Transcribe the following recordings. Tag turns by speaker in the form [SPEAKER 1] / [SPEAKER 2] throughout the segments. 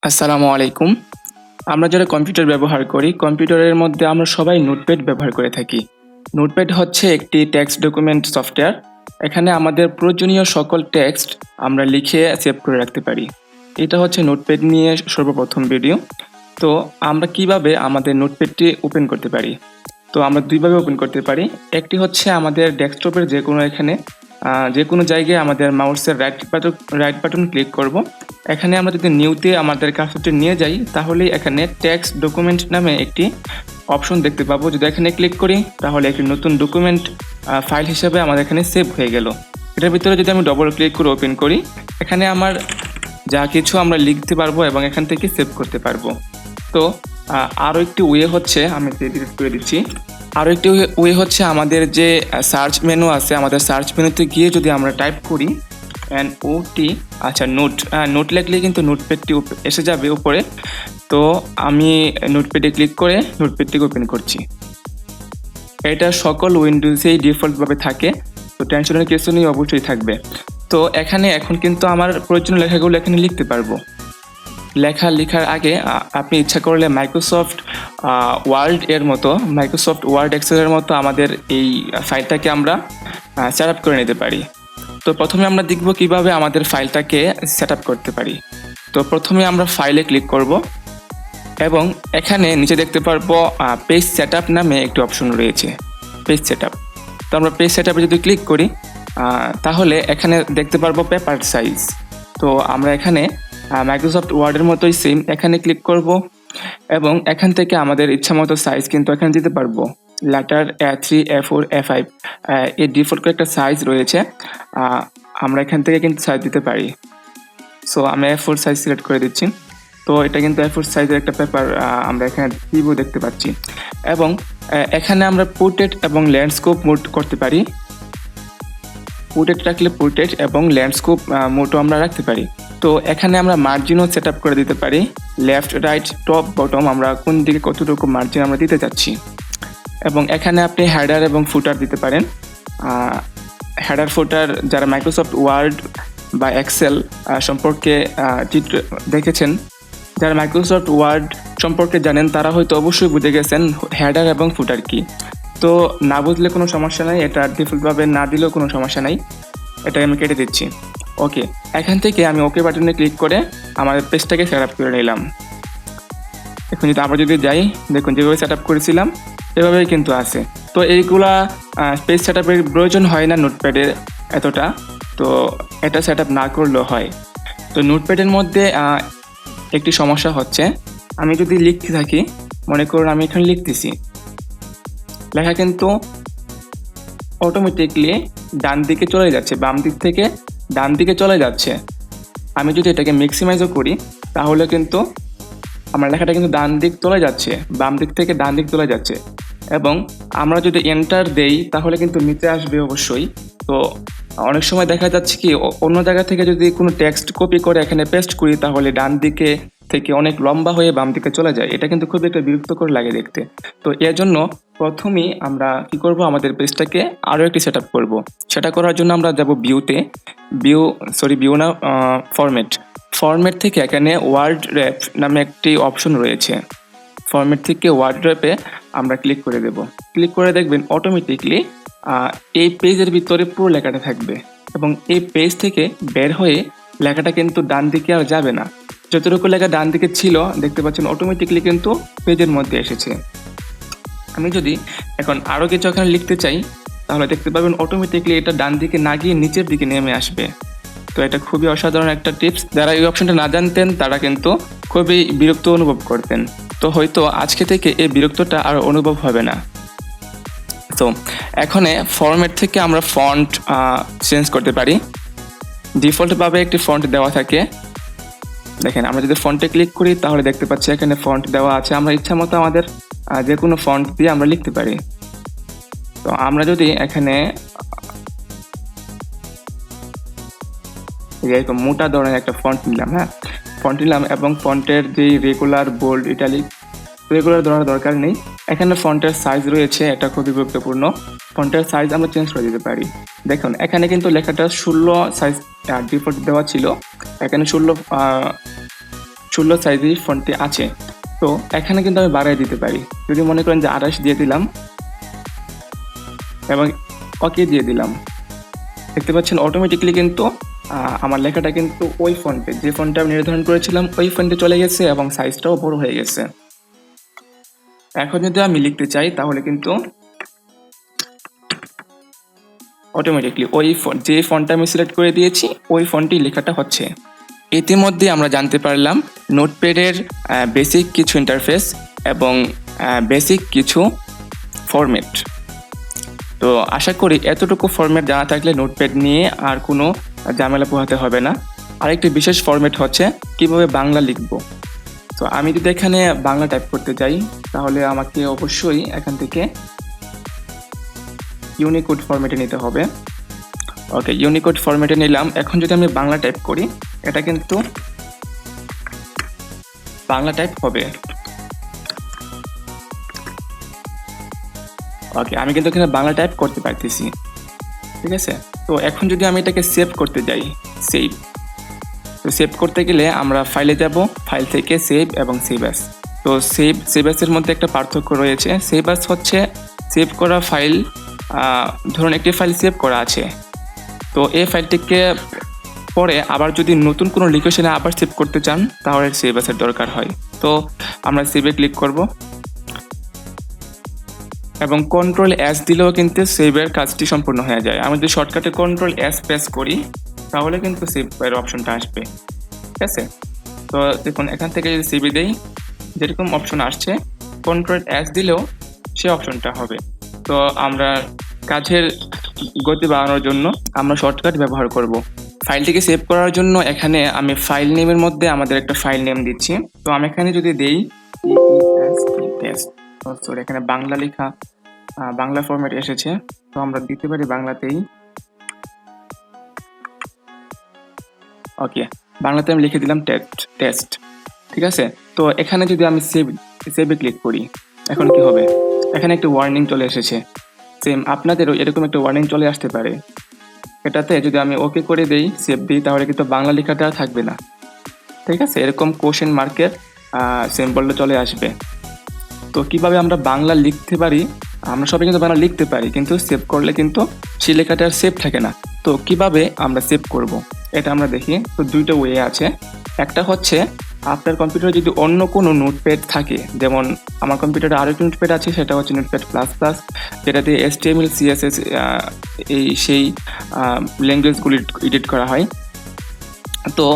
[SPEAKER 1] আসসালামু আলাইকুম। আমরা যারা কম্পিউটার ব্যবহার করি, কম্পিউটারের মধ্যে আমরা সবাই নোটপ্যাড ব্যবহার করে থাকি। নোটপ্যাড হচ্ছে একটি টেক্সট ডকুমেন্ট সফটওয়্যার। এখানে আমাদের প্রয়োজনীয় সকল টেক্সট আমরা লিখে সেভ করে রাখতে পারি। এটা হচ্ছে নোটপ্যাড নিয়ে সর্বপ্রথম ভিডিও। তো আমরা কিভাবে আমাদের নোটপ্যাডটি ওপেন করতে পারি? তো আমরা দুইভাবে ওপেন করতে পারি। একটি হচ্ছে আমাদের ডেস্কটপের যে কোনো জায়গায় আমাদের মাউসের রাইট বাটন ক্লিক করব। এখানে আমরা যদি নিউতে আমাদের কার্সরটি নিয়ে যাই, তাহলেই এখানে টেক্সট ডকুমেন্ট নামে একটি অপশন দেখতে পাবো। যদি এখানে ক্লিক করি, তাহলে একটি নতুন ডকুমেন্ট ফাইল হিসেবে আমাদের এখানে সেভ হয়ে গেল। এটার ভিতরে যদি আমি ডবল ক্লিক করে ওপেন করি, এখানে আমার যা কিছু আমরা লিখতে পারবো এবং এখান থেকে সেভ করতে পারবো। তো আরও একটি ওয়ে হচ্ছে, আমি ডিলিট করে দিচ্ছি। আরও একটি ওয়ে হচ্ছে আমাদের যে সার্চ মেনু আছে, আমাদের সার্চ মেনুতে গিয়ে যদি আমরা টাইপ করি NOT, আচ্ছা নোট লিখলে কিন্তু নোটপ্যাডটি এসে যাবে উপরে। তো আমি নোটপ্যাডে ক্লিক করে নোটপ্যাডটিকে ওপেন করছি। এটা সকল উইন্ডোজেই ডিফল্টভাবে থাকে, তো টেনশনের কিছু নেই, অবশ্যই থাকবে। তো এখন কিন্তু আমার প্রয়োজনীয় লেখাগুলো এখানে লিখতে পারবো। লেখার আগে আপনি ইচ্ছা করলে মাইক্রোসফট ওয়ার্ড এক্সেলের মতো আমাদের এই ফাইলটাকে আমরা সেট আপ করে নিতে পারি। তো প্রথমে আমরা দেখব কিভাবে আমাদের ফাইলটাকে সেট আপ করতে পারি। তো প্রথমে আমরা ফাইলে ক্লিক করব এবং এখানে নিচে দেখতে পারবো পেজ সেট আপ নামে একটি অপশন রয়েছে, পেজ সেট আপ। তো আমরা পেজ সেট আপে যদি ক্লিক করি, তাহলে এখানে দেখতে পারবো পেপার সাইজ। তো আমরা এখানে মাইক্রোসফট ওয়ার্ডের মতোই সেম এখানে ক্লিক করব এবং এখান থেকে আমাদের ইচ্ছা মতো সাইজ কিন্তু এখানে দিতে পারবো। লেটার A3, A4, A5 এর ডিফল্ট করে একটা সাইজ রয়েছে, আমরা এখান থেকে কিন্তু সাইজ দিতে পারি। সো আমি A4 সাইজ সিলেক্ট করে দিচ্ছি। তো এটা কিন্তু A4 সাইজের একটা পেপার আমরা এখানে প্রিভিউ দেখতে পাচ্ছি। এবং এখানে আমরা পোর্ট্রেট এবং ল্যান্ডস্কেপ মোড করতে পারি। পোর্ট্রেট রাখলে পোর্ট্রেট এবং ল্যান্ডস্কেপ মোডও আমরা রাখতে পারি। তো এখানে আমরা মার্জিনও সেট আপ করে দিতে পারি। লেফট, রাইট, টপ, বটম আমরা কোন দিকে কতটুকু মার্জিন আমরা দিতে চাচ্ছি। এবং এখানে আপনি হেডার এবং ফুটার দিতে পারেন। হেডার ফুটার যারা মাইক্রোসফট ওয়ার্ড বা এক্সেল সম্পর্কে দেখেছেন, যারা মাইক্রোসফট ওয়ার্ড সম্পর্কে জানেন, তারা হয়তো অবশ্যই বুঝে গেছেন হেডার এবং ফুটার কি। তো না বুঝলে কোনো সমস্যা নাই, এটা ডিফল্টভাবে না দিলেও কোনো সমস্যা নাই, এটাই আমি কেটে দিচ্ছি। ওকে, এখান থেকে আমি ওকে বাটনে ক্লিক করে আমার পেজটাকে সেট আপ করে নিলাম। এখন যদি যাই, দেখুন যেভাবে সেট আপ করেছিলাম এভাবেই কিন্তু আছে। তো এইগুলা পেজ সেট আপের প্রয়োজন হয় না নোটপ্যাডের এতটা, তো এটা সেট আপ না করলেও হয়। তো নোটপ্যাডের মধ্যে একটি সমস্যা হচ্ছে, আমি যদি লিখতে থাকি, মনে করুন আমি এখানে লিখতেছি, লেখা কিন্তু অটোমেটিকলি ডান দিকে চলে যাচ্ছে, বাম দিক থেকে ডান দিকে চলে যাচ্ছে। আমি যদি এটাকে ম্যাক্সিমাইজও করি, তাহলে কিন্তু আমার লেখাটা কিন্তু ডান দিক চলে যাচ্ছে, বাম দিক থেকে ডান দিক চলে যাচ্ছে। এবং আমরা যদি এন্টার দেই, তাহলে কিন্তু নিচে আসবে অবশ্যই। তো অনেক সময় দেখা যাচ্ছে কি, অন্য জায়গা থেকে যদি কোনো টেক্সট কপি করে এখানে পেস্ট করি, তাহলে ডান দিকে থেকে অনেক লম্বা হয়ে বাম দিকে চলে যায়। এটা কিন্তু খুব একটা বিরক্তকর লাগে দেখতে। তো এর জন্য প্রথমেই আমরা কি করব, আমাদের পেজটাকে আরও একটি সেট আপ করবো। সেটা করার জন্য আমরা যাব ফরম্যাট থেকে এখানে ওয়ার্ড র্যাপ নামে একটি অপশন রয়েছে। ফরম্যাট থেকে ওয়ার্ড র্যাপে আমরা ক্লিক করে দেব। ক্লিক করে দেখবেন অটোমেটিকলি এই পেজের ভিতরে পুরো লেখাটা থাকবে এবং এই পেজ থেকে বের হয়ে লেখাটা কিন্তু ডান দিকে আর যাবে না। যতটুকু লেখা ডান দিকে ছিল, দেখতে পাচ্ছেন অটোমেটিকলি কিন্তু পেজের মধ্যে এসেছে। আমি যদি এখন আরও কিছু এখানে লিখতে চাই, তাহলে দেখতে পাবেন অটোমেটিকলি এটা ডান দিকে না গিয়ে নিচের দিকে নেমে আসবে। তো এটা খুবই অসাধারণ একটা টিপস। যারা এই অপশনটা না জানতেন, তারা কিন্তু খুবই বিরক্ত অনুভব করতেন। তো হয়তো আজকে থেকে এই বিরক্তটা আর অনুভব হবে না। তো এখানে ফরম্যাট থেকে আমরা ফন্ট চেঞ্জ করতে পারি। ডিফল্টভাবে একটি ফন্ট দেওয়া থাকে। দেখেন, আমরা যদি ফন্টে ক্লিক করি, তাহলে দেখতে পাচ্ছি এখানে ফন্ট দেওয়া আছে। আমরা ইচ্ছা মতো আমাদের যে কোনো ফন্ট দিয়ে আমরা লিখতে পারি। তো আমরা যদি এখানে এরকম মোটা ধরনের একটা ফন্ট নিলাম, এবং ফন্টের যে রেগুলার, বোল্ড, ইটালিক ধরার দরকার নেই। এখানে ফন্টের সাইজ রয়েছে, এটা খুবই গুরুত্বপূর্ণ। ফন্টের সাইজ আমরা চেঞ্জ করে দিতে পারি। দেখুন, এখানে কিন্তু লেখাটা 16 সাইজ ডিফল্ট দেওয়া ছিল, এখানে 16 16 সাইজের ফন্টটি আছে। তো এখানে কিন্তু আমি বাড়াই দিতে পারি। যদি মনে করেন যে 28 দিয়ে দিলাম এবং ওকে দিয়ে দিলাম, দেখতে পাচ্ছেন অটোমেটিক্যালি কিন্তু আমার লেখাটা কিন্তু ওই ফন্টে, যে ফন্টটা আমি নির্ধারণ করেছিলাম ওই ফন্টে চলে গেছে এবং সাইজটাও বড় হয়ে গেছে। এখন যদি আমি লিখতে চাই তাহলে কিন্তু অটোমেটিকলি ওই যে ফন্টটা আমি সিলেক্ট করে দিয়েছি ওই ফন্টেই লেখাটা হচ্ছে। ইতিমধ্যে আমরা জানতে পারলাম নোটপ্যাডের বেসিক কিছু ইন্টারফেস এবং বেসিক কিছু ফরম্যাট। তো আশা করি এতটুকু ফরম্যাট জানা থাকলে নোটপ্যাড নিয়ে আর কোনো ঝামেলা পোহাতে হবে না। আরেকটি বিশেষ ফরম্যাট হচ্ছে কিভাবে বাংলা লিখব। তো আমি যদি এখানে বাংলা টাইপ করতে চাই তাহলে আমাকে অবশ্যই এখান থেকে ইউনিকোড ফরম্যাটে নিতে হবে। ওকে, ইউনিকোড ফরম্যাটে নিলাম। এখন যদি আমি বাংলা টাইপ করি এটা কিন্তু বাংলা টাইপ হবে। ওকে, আমি কিন্তু এখানে বাংলা টাইপ করতে পারতেছি, ঠিক আছে। তো এখন যদি আমি এটাকে সেভ করতে যাই, সেভ, তো সেভ করতে গেলে আমরা ফাইলে যাব, ফাইল থেকে সেভ এবং সেভ অ্যাজ। তো সেভ অ্যাজের মধ্যে একটা পার্থক্য রয়েছে। সেভ অ্যাজ হচ্ছে সেভ করা ফাইল, ধরুন একটি ফাইল সেভ করা আছে, তো এই ফাইলটিকে পরে আবার যদি নতুন কোনো লোকেশনে আবার সেভ করতে চান তাহলে সেভ অ্যাজের দরকার হয়। তো আমরা সেভে ক্লিক করব এবং কন্ট্রোল এস দিলেও কিন্তু সেভের কাজটি সম্পূর্ণ হয়ে যায়। আমি যদি শর্টকাটে কন্ট্রোল এস প্রেস করি তাহলে কিন্তু সেভের অপশনটা আসবে, ঠিক আছে। তো দেখুন এখান থেকে যদি সেভে দেই যেরকম অপশন আসছে কন্ট্রোল এস দিলেও সে অপশনটা হবে। তো আমরা কাজের গতি বাড়ানোর জন্য আমরা শর্টকাট ব্যবহার করব। ফাইলটিকে সেভ করার জন্য এখানে আমি ফাইল নেমের মধ্যে আমাদের একটা ফাইল নেম দিচ্ছি। তো আমি এখানে যদি দেই সরি, এখানে বাংলা লেখা, বাংলা ফরম্যাট এসেছে, তো আমরা দিতে পারি বাংলাতেই। ওকে, বাংলাতে আমি লিখে দিলাম টেস্ট, ঠিক আছে। তো এখানে যদি আমি সেভে ক্লিক করি এখন কি হবে, এখানে একটা ওয়ার্নিং চলে এসেছে। সেম আপনাদেরও এরকম একটা ওয়ার্নিং চলে আসতে পারে। এটাতে যদি আমি ওকে করে দেই, সেভ দিই, তাহলে কিন্তু বাংলা লেখাটা থাকবে না, ঠিক আছে। এরকম কোশ্চেন মার্কের সিম্বলটা চলে আসবে। তো কিভাবে আমরা বাংলা লিখতে পারি, আমরা সবাই কিন্তু বাংলা লিখতে পারি কিন্তু সেভ করলে কিন্তু সেই লেখাটা আর সেভ থাকে না। তো কিভাবে আমরা সেভ করব এটা আমরা দেখি। তো দুইটা ওয়ে আছে। একটা হচ্ছে আপনার কম্পিউটারে যদি অন্য কোনো নোটপ্যাড থাকে, যেমন আমার কম্পিউটারে আরও একটি নোটপ্যাড আছে, সেটা হচ্ছে নোটপ্যাড প্লাস প্লাস, যেটাতে HTML CSS সেই ল্যাঙ্গুয়েজগুলি এডিট করা হয়। তো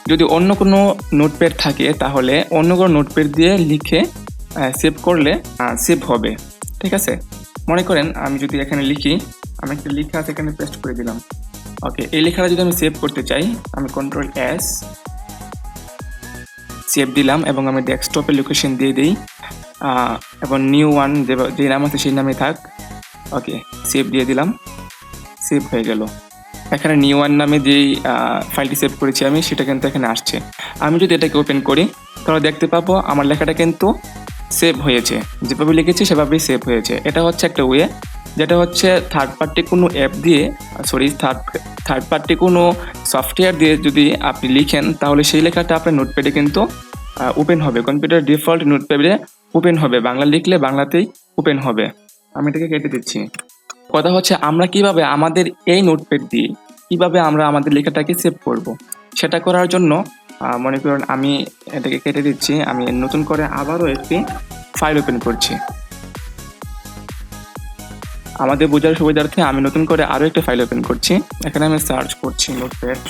[SPEAKER 1] যদি অন্য কোনো নোটপ্যাড থাকে তাহলে অন্য কোনো নোটপ্যাড দিয়ে লিখে সেভ করলে সেভ হবে, ঠিক আছে। মনে করেন আমি যদি এখানে লিখি, আমি একটা লেখা আছে এখানে পেস্ট করে দিলাম। ওকে, এই লেখাটা যদি আমি সেভ করতে চাই আমি কন্ট্রোল এস সেভ দিলাম এবং আমি ডেস্কটপের লোকেশন দিয়ে দিই এবং নিউ ওয়ান যে নাম আছে সেই নামে থাক। ওকে, সেভ দিয়ে দিলাম, সেভ হয়ে গেল। এখানে নিউ ওয়ান নামে যেই ফাইলটি সেভ করেছি আমি সেটা কিন্তু এখানে আসছে। আমি যদি এটাকে ওপেন করি তাহলে দেখতে পাবো আমার লেখাটা কিন্তু সেভ হয়েছে, যেভাবে লিখেছি সেভাবেই সেভ হয়েছে। এটা হচ্ছে একটা ওয়ে, যেটা হচ্ছে থার্ড পার্টি কোনো অ্যাপ দিয়ে থার্ড পার্টি কোনো সফটওয়্যার দিয়ে যদি আপনি লিখেন তাহলে সেই লেখাটা আপনার নোটপ্যাডে কিন্তু ওপেন হবে, কম্পিউটার ডিফল্ট নোটপ্যাডে ওপেন হবে। বাংলা লিখলে বাংলাতেই ওপেন হবে। আমি এটাকে কেটে দিচ্ছি। কথা হচ্ছে আমরা কিভাবে আমাদের এই নোটপ্যাড দিয়ে কিভাবে আমরা আমাদের লেখাটাকে সেভ করব, সেটা করার জন্য মনে করুন আমি এটাকে কেটে দিচ্ছি। আমি নতুন করে আবারও একটি ফাইল ওপেন করছি। আমাদের বোঝার সুবিধার্থে আমি নতুন করে আরও একটা ফাইল ওপেন করছি। এখানে আমি সার্চ করছি নোটপ্যাড।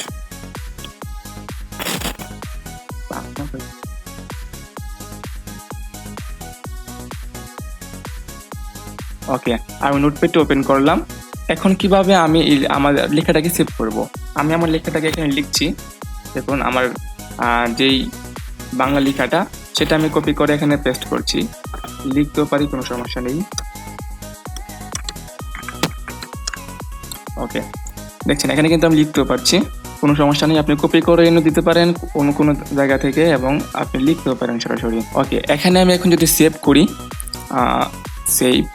[SPEAKER 1] ওকে, আমি নোটপ্যাডটা ওপেন করলাম। এখন কিভাবে আমি আমার লেখাটাকে সেভ করব, আমি আমার লেখাটাকে এখানে লিখছি। দেখুন আমার যেই বাংলা লেখাটা সেটা আমি কপি করে এখানে পেস্ট করছি। লিখতেও পারি, কোনো সমস্যা নেই। ওকে, দেখছেন এখানে কিন্তু আমি লিখতেও পারছি, কোনো সমস্যা নেই। আপনি কপি করে এনে দিতে পারেন কোনো জায়গা থেকে এবং আপনি লিখতেও পারেন সরাসরি। ওকে, এখানে আমি এখন যদি সেভ করি, সেভ,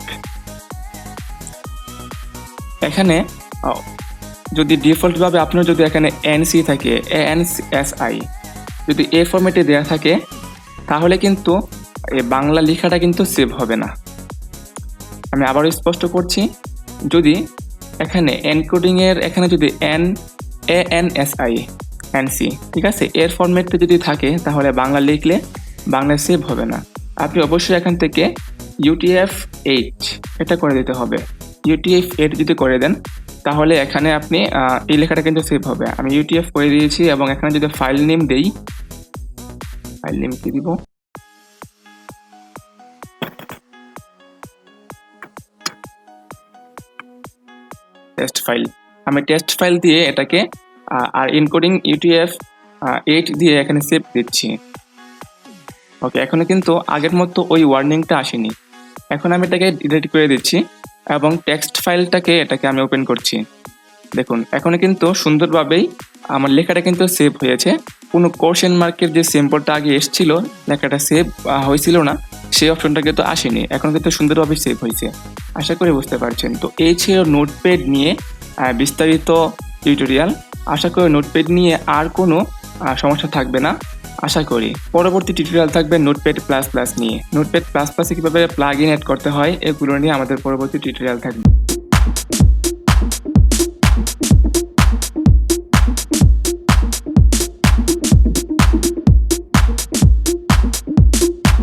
[SPEAKER 1] এখানে যদি ডিফল্টভাবে আপনার যদি এখানে NC থাকে, ANSI, যদি এ ফরম্যাটে দেওয়া থাকে তাহলে কিন্তু এই বাংলা লেখাটা কিন্তু সেভ হবে না। আমি আবারও স্পষ্ট করছি, যদি এখানে এনকোডিংয়ের এখানে যদি ANSI NC, ঠিক আছে, এর ফরম্যাটটা যদি থাকে তাহলে বাংলা লিখলে বাংলা সেভ হবে না। আপনি অবশ্যই এখান থেকে UTF-8 এটা করে দিতে হবে। UTF-8 যদি করে দেন তাহলে এখানে আপনি এই লেখাটা কিন্তু সেভ হবে। আমি UTF করে দিয়েছি এবং এখানে যদি ফাইল নেম দেই, ফাইল নেম কি দিব, টেস্ট ফাইল। আমি টেস্ট ফাইল দিয়ে এটাকে আর এনকোডিং UTF-8 দিয়ে এখানে সেভ দিচ্ছি। ওকে, এখন কিন্তু আগের মতো ওই ওয়ার্নিংটা আসেনি। এখন আমি এটাকে ডিলিট করে দিচ্ছি এবং টেক্সট ফাইলটাকে এটাকে আমি ওপেন করছি। দেখুন এখন কিন্তু সুন্দরভাবেই আমার লেখাটা কিন্তু সেভ হয়েছে। কোনো কোশ্চেন মার্কের যে সিম্বলটা আগে এসেছিল, লেখাটা সেভ হয়েছিল না, সেই অপশনটা কিন্তু আসেনি, এখন কিন্তু সুন্দরভাবে সেভ হয়েছে। আশা করি বুঝতে পারছেন। তো এই ছিল নোটপ্যাড নিয়ে বিস্তারিত টিউটোরিয়াল। আশা করি নোটপ্যাড নিয়ে আর কোনো সমস্যা থাকবে না। আশা করি পরবর্তী টিউটোরিয়াল থাকবে নোটপ্যাড প্লাস প্লাস নিয়ে। নোটপ্যাড প্লাস প্লাসে কীভাবে প্লাগ ইন অ্যাড করতে হয় এগুলো নিয়ে আমাদের পরবর্তী টিউটোরিয়াল থাকবে।